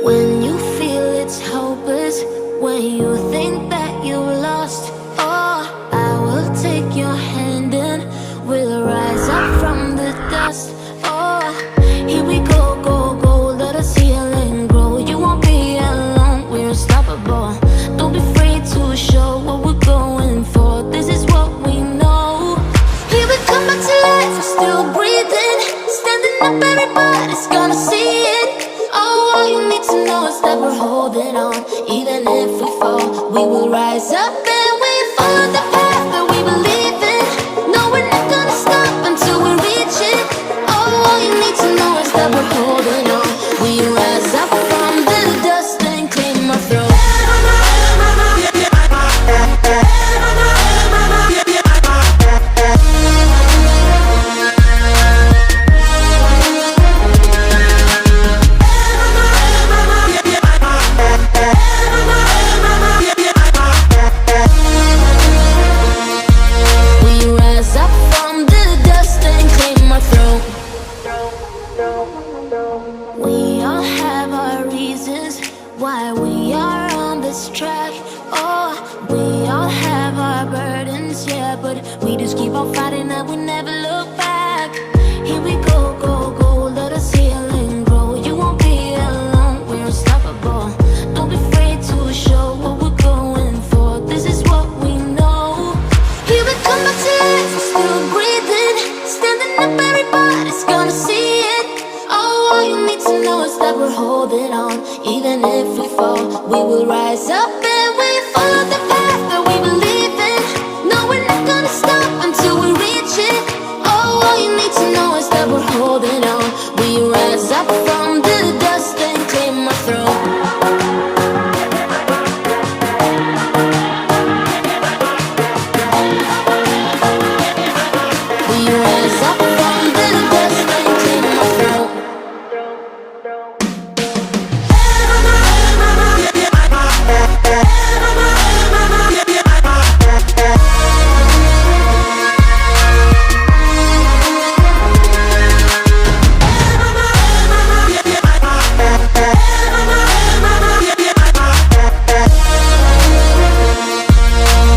When you feel it's hopeless, when you think that you lost, oh, I will take your hand and we'll rise up from the dust. Oh, here we go, go, go, let us heal and grow. You won't be alone, we're unstoppable. Don't be afraid to show what we're going for. This is what we know. Here we come back to life, we're still breathing. Standing up, everybody's gonna see it. Oh, all you need to know is that we're holding on. Even if we fall, we will rise up and we follow the path that we believe in. No, we're not gonna stop until we reach it. Oh, all you need to know is that we're holding on. We rise up from the dust and clean my throat. We all have our reasons why we are on this track. Oh, we all have our burdens, yeah, but we just keep on fighting and we never look back. Here we go, go, go, let us heal and grow. You won't be alone, we're unstoppable. Don't be afraid to show what we're going for. This is what we know. Here we come back to life, we're still breathing. Standing up, everybody's gonna see it. Oh, all you need to know is that we're holding on. Even if we fall, we will rise up and we follow the path that we believe in. No, we're not gonna stop until we reach it. Oh, all you need to know is that we're holding on. We rise up from the dust and clear my throat. We rise up from the dust and clear my throat.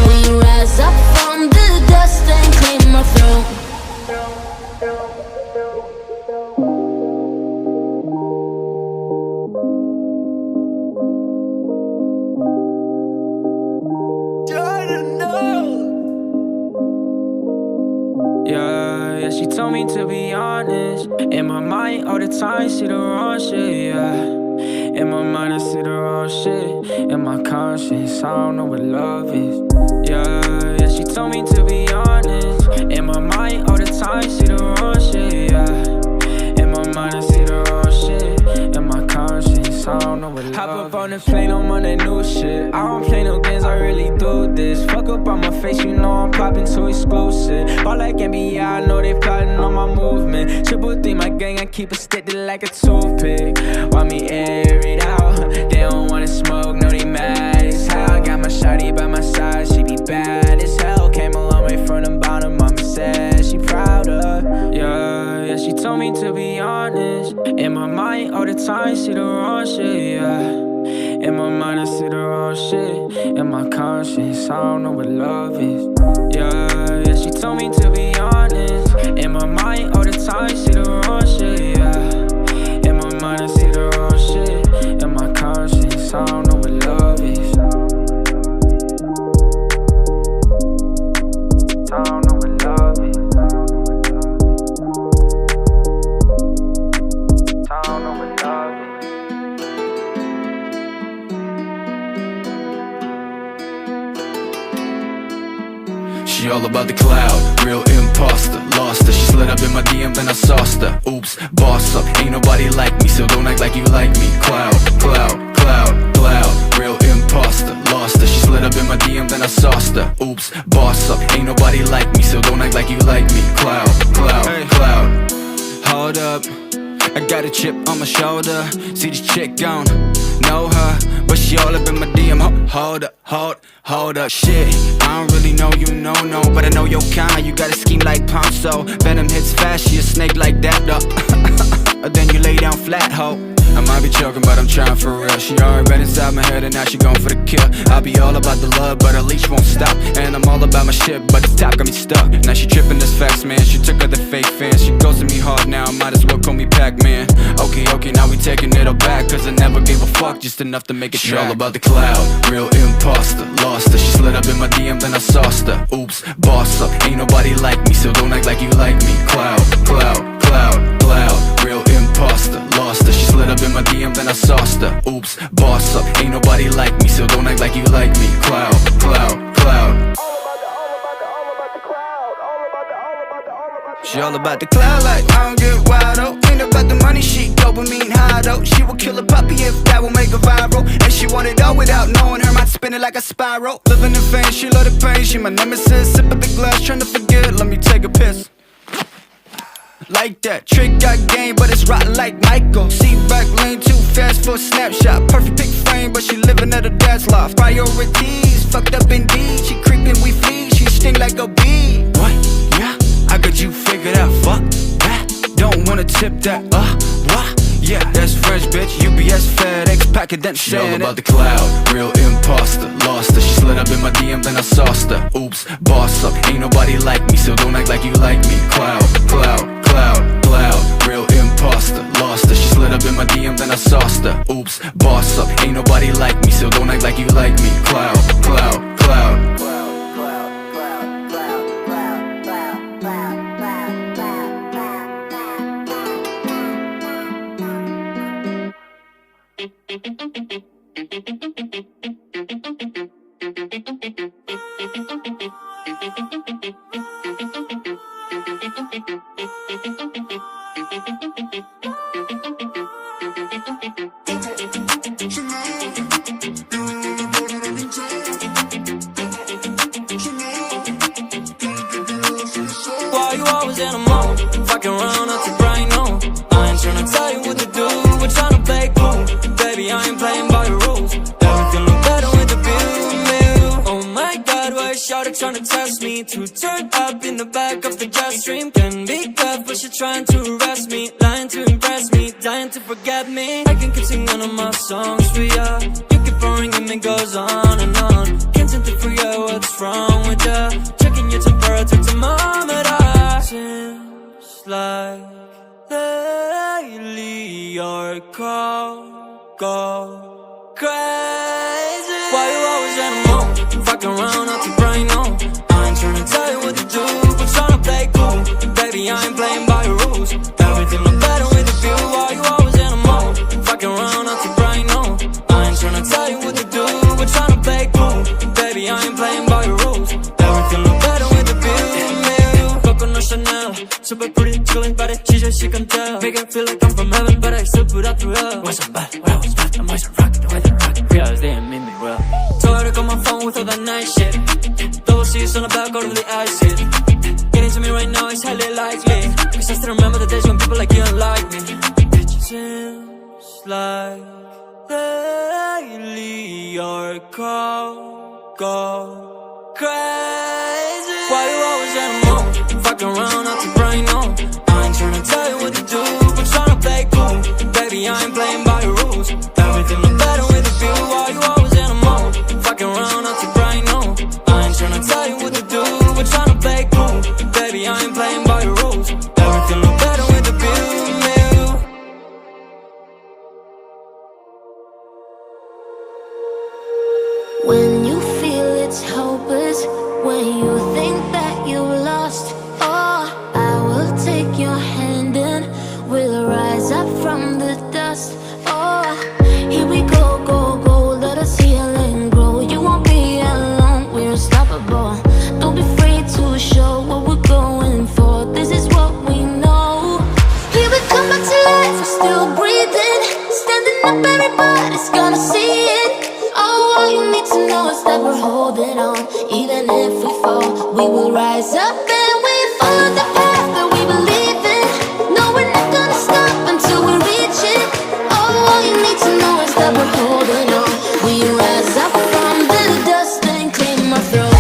We rise up from the dust and clear my throat. Yeah, yeah, she told me to be honest. In my mind, all the time, see the wrong shit, yeah. In my mind, I see the wrong shit. In my conscience, I don't know what love is. Yeah, yeah, she told me to be honest. In my mind, all the time, see the wrong shit, yeah. In my mind, I see the wrong shit. In my conscience, I don't know what love is. Hop up on the plane, I'm on that new shit. I don't play no games, I really do this. Fuck up on my face, you know I'm popping too exclusive. All like NBA, I know they plotting on my movement. Triple D, my gang, I keep it sticky like a toothpick. Want me air it out, they don't wanna smoke, no they mad as hell. Got my shawty by my side, she be bad as hell. Came a long way from the bottom, mama said she proud of. Yeah, yeah, she told me to be honest. In my mind, all the time, see the wrong shit, yeah. In my mind, I see the wrong shit. In my conscience, I don't know what love is. Yeah, yeah, she told me to be honest. In my mind, all the time, see the wrong shit, yeah. In my mind, I see the wrong shit. In my conscience, I don't know what love is. I don't know what love is. I don't know what love is. She all about the cloud, real imposter. Lost her, she slid up in my DM, then I sauced her. Oops, boss up, ain't nobody like me, so don't act like you like me. Cloud, cloud, cloud, cloud, real imposter. Lost her, she slid up in my DM, then I sauced her. Oops, boss up, ain't nobody like me, so don't act like you like me. Cloud, cloud, cloud. Hold up, I got a chip on my shoulder. See this chick gone, know her, but she all up in my DM. Hold up, hold up. Shit, I don't really know you, no, but I know your kind. You got a scheme like Ponzo. Venom hits fast, she a snake like that, though. Then you lay down flat, ho. I might be joking, but I'm trying for real. She already been inside my head and now she going for the kill. I'll be all about the love, but her leash won't stop. And I'm all about my shit, but the top got me stuck. Now she tripping, this facts, man. She took her the fake fans. She ghosted me hard now, might as well call me Pac-Man. Okay, now we taking it all back, cause I never gave a fuck, just enough to make it track. She all about the cloud, real imposter. Lost her, she slid up in my DM, then I sauced her. Oops, boss up, ain't nobody like me, so don't act like you like me. Cloud, real imposter. Lost her, she slid up in my DM, then I sauced her. Oops, boss up, ain't nobody like me, so don't act like you like me. Cloud. She all about the cloud, like I don't get wild, oh. Ain't about the money, she dopamine high, though. She will kill a puppy if that will make her viral. And she want it all without knowing her mind spinning like a spiral. Living in vain, she love the pain, she my nemesis. Sip of the glass, trying to forget, let me take a piss. Like that, trick got game, but it's rotten like Michael. Seat back lane too fast for a snapshot. Perfect pic frame, but she living at her dad's loft. Priorities, fucked up indeed. She creeping, we flee, she sting like a bee. What? Yeah, I got you figured out, fuck that. Don't wanna tip that, what? Yeah, that's French, bitch, UPS, FedEx, packet that shit. She all about the cloud, real imposter. Lost her, she slid up in my DM, then I sauced her. Oops, boss up, ain't nobody like me, so don't act like you like me. Cloud, real imposter. Lost her, she slid up in my DM, then I sauced her. Oops, boss up, ain't nobody like me, so don't act like you like me. Cloud. Why you always in a mode? Fucking around up to brain, no. I ain't tryna tell you what to do, we're tryna play cool. Baby, I ain't playing by the rules. Everything look better with the view. Oh my god, why is shawty tryna test me? To turn up in the back of the jet stream. Can be tough, but she trying to arrest me. Lying to impress me, dying to forget me. I can keep singing all my songs for ya. You keep boring and it goes on and on. Can't seem to figure out what's wrong with ya. Checking your temperature thermometer. Seems like lately your call go crazy. Why you always in a mood? Fucking around up to brain, no. I ain't tryna tell you what to do, but tryna play cool. Baby, I ain't playing by your rules. Everything look better with a view. Why you always in a mood? Fucking around up to brain, no. I ain't tryna tell you what to do, but tryna play cool. Baby, I ain't playing by your rules. Everything look better with a view. Coconut Chanel, super pretty, chillin' body. She can tell. Make it feel like I'm from heaven, but I still put up through hell. Was I'm bad, when I was bad, I'm always rockin' the way they rock. Realize they ain't mean me well. Told her to call my phone with all that nice shit. Double C's on the back, all of the ice hit. Getting to me right now is highly likely, cause I still remember the days when people like you don't like me. It seems like lately your call go crazy. Why you always in a mood? Fucking around up to brain, no. I ain't tryna tell you what to do, but tryna play cool. Baby, I ain't playing by your rules. Everything look better with a view. Why you always in a mood? Fucking around up to brain, no. I ain't tryna tell you what to do, but tryna play cool. Baby, I ain't playing by your rules. Everything look better with a view. When you feel it's hopeless, when you think that you lost, oh, I will take your hand and we'll rise up from the dust. Oh, here we go, go, go, let us heal and grow. You won't be alone, we're unstoppable. Don't be afraid to show what we're going for. This is what we know. Here we come back to life, we're still breathing. Standing up, everybody's gonna see it. Oh, all you need to know is that we're holding on. Even if we fall, we will rise up and we follow the path that we believe in. No, we're not gonna stop until we reach it. Oh, all you need to know is that we're holding on. We rise up from the dust and clean my throat.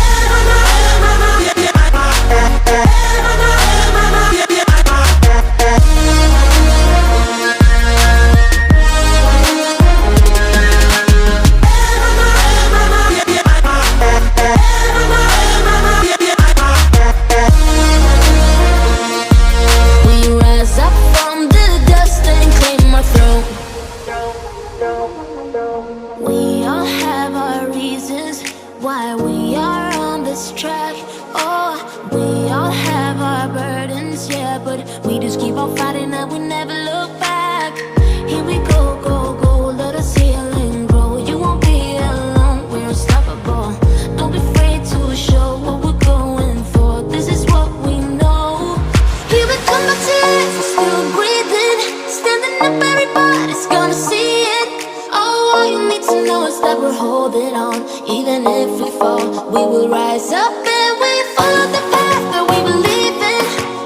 up, everybody's gonna see it. Oh, all you need to know is that we're holding on. Even if we fall, we will rise up and we follow the path that we believe in.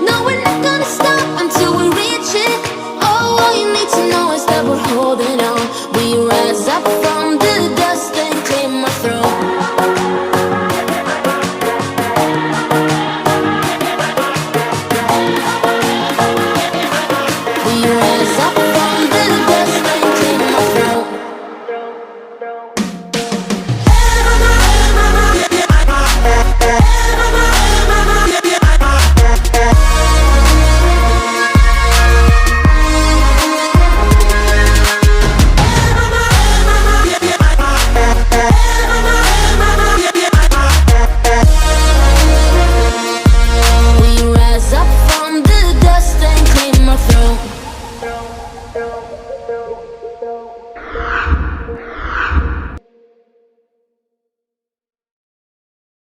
No, we're not gonna stop until we reach it. Oh, all you need to know is that we're holding on.